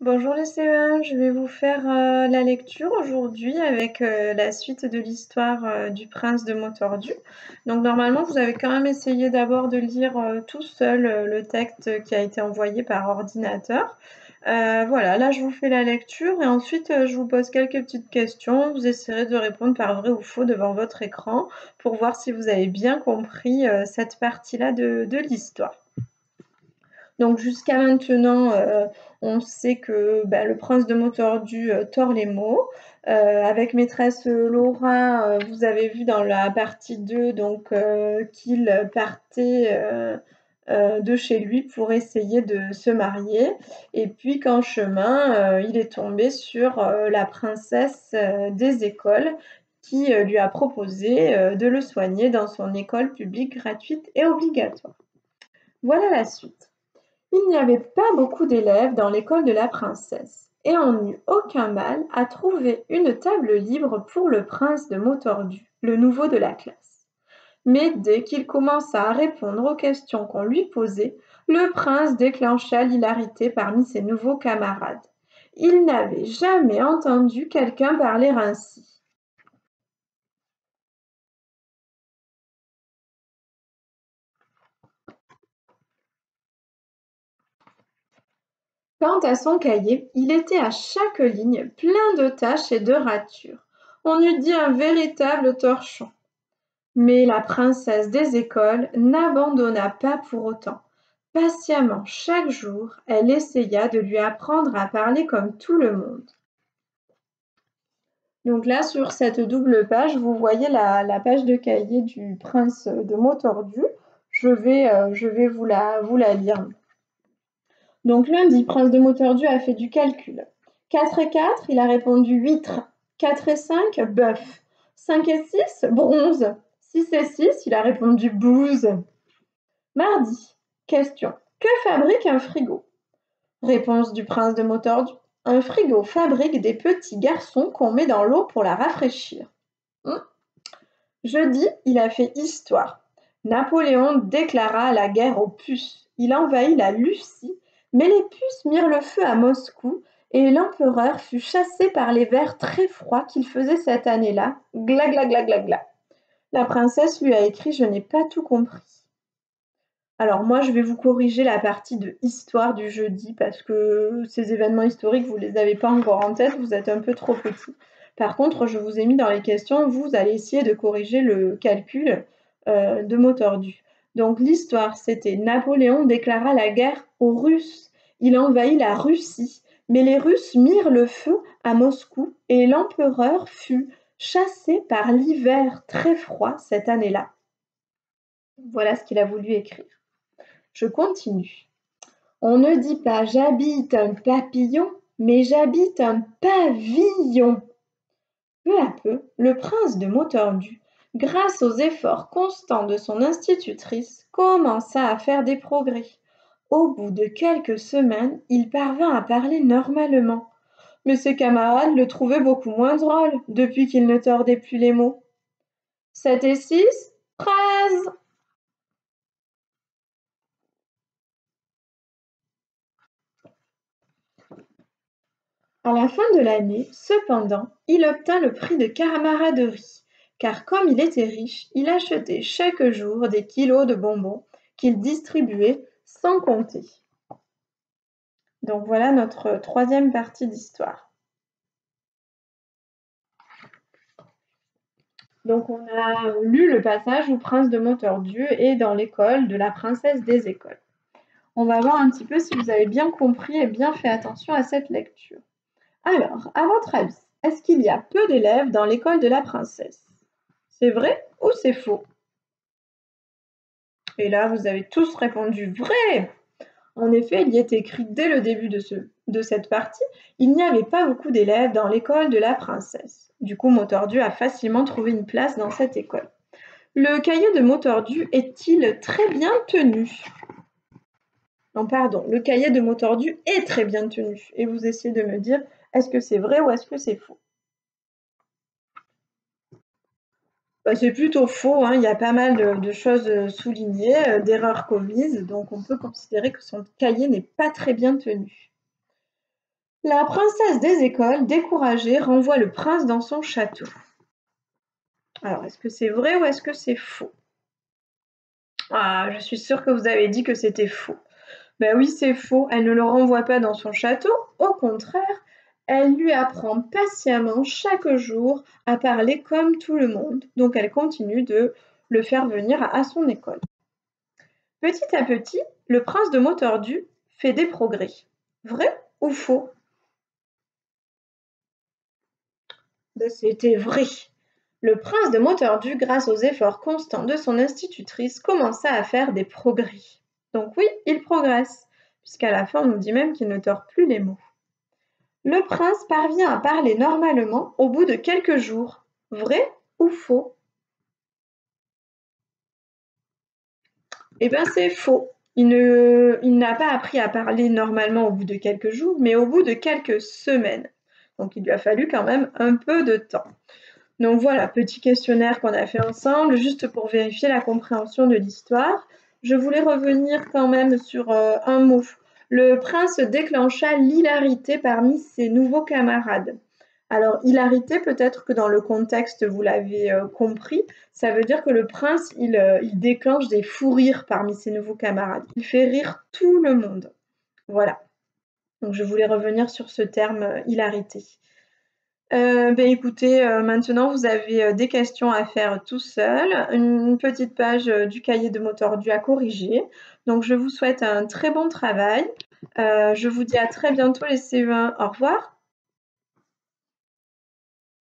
Bonjour les CE1, je vais vous faire la lecture aujourd'hui avec la suite de l'histoire du prince de Motordu. Donc normalement vous avez quand même essayé d'abord de lire tout seul le texte qui a été envoyé par ordinateur. Voilà, là je vous fais la lecture et ensuite je vous pose quelques petites questions. Vous essayerez de répondre par vrai ou faux devant votre écran pour voir si vous avez bien compris cette partie-là de l'histoire. Donc jusqu'à maintenant, on sait que le prince de Motordu tord les mots. Avec maîtresse Laura, vous avez vu dans la partie 2 donc, qu'il partait de chez lui pour essayer de se marier. Et puis qu'en chemin, il est tombé sur la princesse des écoles qui lui a proposé de le soigner dans son école publique gratuite et obligatoire. Voilà la suite. Il n'y avait pas beaucoup d'élèves dans l'école de la princesse, et on n'eut aucun mal à trouver une table libre pour le prince de Motordu, le nouveau de la classe. Mais dès qu'il commença à répondre aux questions qu'on lui posait, le prince déclencha l'hilarité parmi ses nouveaux camarades. Il n'avait jamais entendu quelqu'un parler ainsi. Quant à son cahier, il était à chaque ligne plein de taches et de ratures. On eût dit un véritable torchon. Mais la princesse des écoles n'abandonna pas pour autant. Patiemment, chaque jour, elle essaya de lui apprendre à parler comme tout le monde. Donc là, sur cette double page, vous voyez la page de cahier du prince de Motordu. Je vais vous la lire. Donc lundi, prince de Motordu a fait du calcul. 4 et 4, il a répondu huître. 4 et 5, bœuf. 5 et 6, bronze. 6 et 6, il a répondu bouse. Mardi, question. Que fabrique un frigo? Réponse du prince de Motordu. Un frigo fabrique des petits garçons qu'on met dans l'eau pour la rafraîchir. Jeudi, il a fait histoire. Napoléon déclara la guerre aux puces. Il envahit la Russie, mais les puces mirent le feu à Moscou et l'empereur fut chassé par les vers très froids qu'il faisait cette année-là. Gla gla gla gla gla. La princesse lui a écrit: Je n'ai pas tout compris. Alors moi, je vais vous corriger la partie de histoire du jeudi parce que ces événements historiques, vous ne les avez pas encore en tête, vous êtes un peu trop petit. Par contre, je vous ai mis dans les questions, vous allez essayer de corriger le calcul de mot tordu. Donc l'histoire, c'était Napoléon déclara la guerre aux Russes. Il envahit la Russie, mais les Russes mirent le feu à Moscou et l'empereur fut chassé par l'hiver très froid cette année-là. Voilà ce qu'il a voulu écrire. Je continue. On ne dit pas j'habite un papillon, mais j'habite un pavillon. Peu à peu, le prince de Motordu, grâce aux efforts constants de son institutrice, commença à faire des progrès. Au bout de quelques semaines, il parvint à parler normalement. Mais ses camarades le trouvaient beaucoup moins drôle depuis qu'il ne tordait plus les mots. 7 et 6, 13. À la fin de l'année, cependant, il obtint le prix de camaraderie, car comme il était riche, il achetait chaque jour des kilos de bonbons qu'il distribuait sans compter. Donc voilà notre troisième partie d'histoire. Donc on a lu le passage où Prince de Motordu est dans l'école de la princesse des écoles. On va voir un petit peu si vous avez bien compris et bien fait attention à cette lecture. Alors, à votre avis, est-ce qu'il y a peu d'élèves dans l'école de la princesse? C'est vrai ou c'est faux? Et là, vous avez tous répondu vrai. En effet, il y est écrit dès le début de cette partie, il n'y avait pas beaucoup d'élèves dans l'école de la princesse. Du coup, Motordu a facilement trouvé une place dans cette école. Le cahier de Motordu est-il très bien tenu? Non, pardon, le cahier de Motordu est très bien tenu. Et vous essayez de me dire, est-ce que c'est vrai ou est-ce que c'est faux? C'est plutôt faux, hein. Il y a pas mal de choses soulignées, d'erreurs commises, donc on peut considérer que son cahier n'est pas très bien tenu. La princesse des écoles, découragée, renvoie le prince dans son château. Alors, est-ce que c'est vrai ou est-ce que c'est faux? Ah, je suis sûre que vous avez dit que c'était faux. Ben oui, c'est faux. Elle ne le renvoie pas dans son château. Au contraire, elle lui apprend patiemment chaque jour à parler comme tout le monde. Donc, elle continue de le faire venir à son école. Petit à petit, le prince de Motordu fait des progrès. Vrai ou faux? Ben, c'était vrai. Le prince de Motordu, grâce aux efforts constants de son institutrice, commença à faire des progrès. Donc oui, il progresse, puisqu'à la fin on nous dit même qu'il ne tord plus les mots. Le prince parvient à parler normalement au bout de quelques jours. Vrai ou faux? Eh bien c'est faux. Il n'a pas appris à parler normalement au bout de quelques jours, mais au bout de quelques semaines. Donc il lui a fallu quand même un peu de temps. Donc voilà, petit questionnaire qu'on a fait ensemble, juste pour vérifier la compréhension de l'histoire. Je voulais revenir quand même sur un mot. Le prince déclencha l'hilarité parmi ses nouveaux camarades. Alors, hilarité, peut-être que dans le contexte, vous l'avez compris, ça veut dire que le prince, il déclenche des fous rires parmi ses nouveaux camarades. Il fait rire tout le monde. Voilà. Donc, je voulais revenir sur ce terme hilarité. Beh, écoutez, maintenant vous avez, des questions à faire tout seul, une petite page, du cahier de mots tordus à corriger. Donc je vous souhaite un très bon travail. Je vous dis à très bientôt les CE1. Au revoir.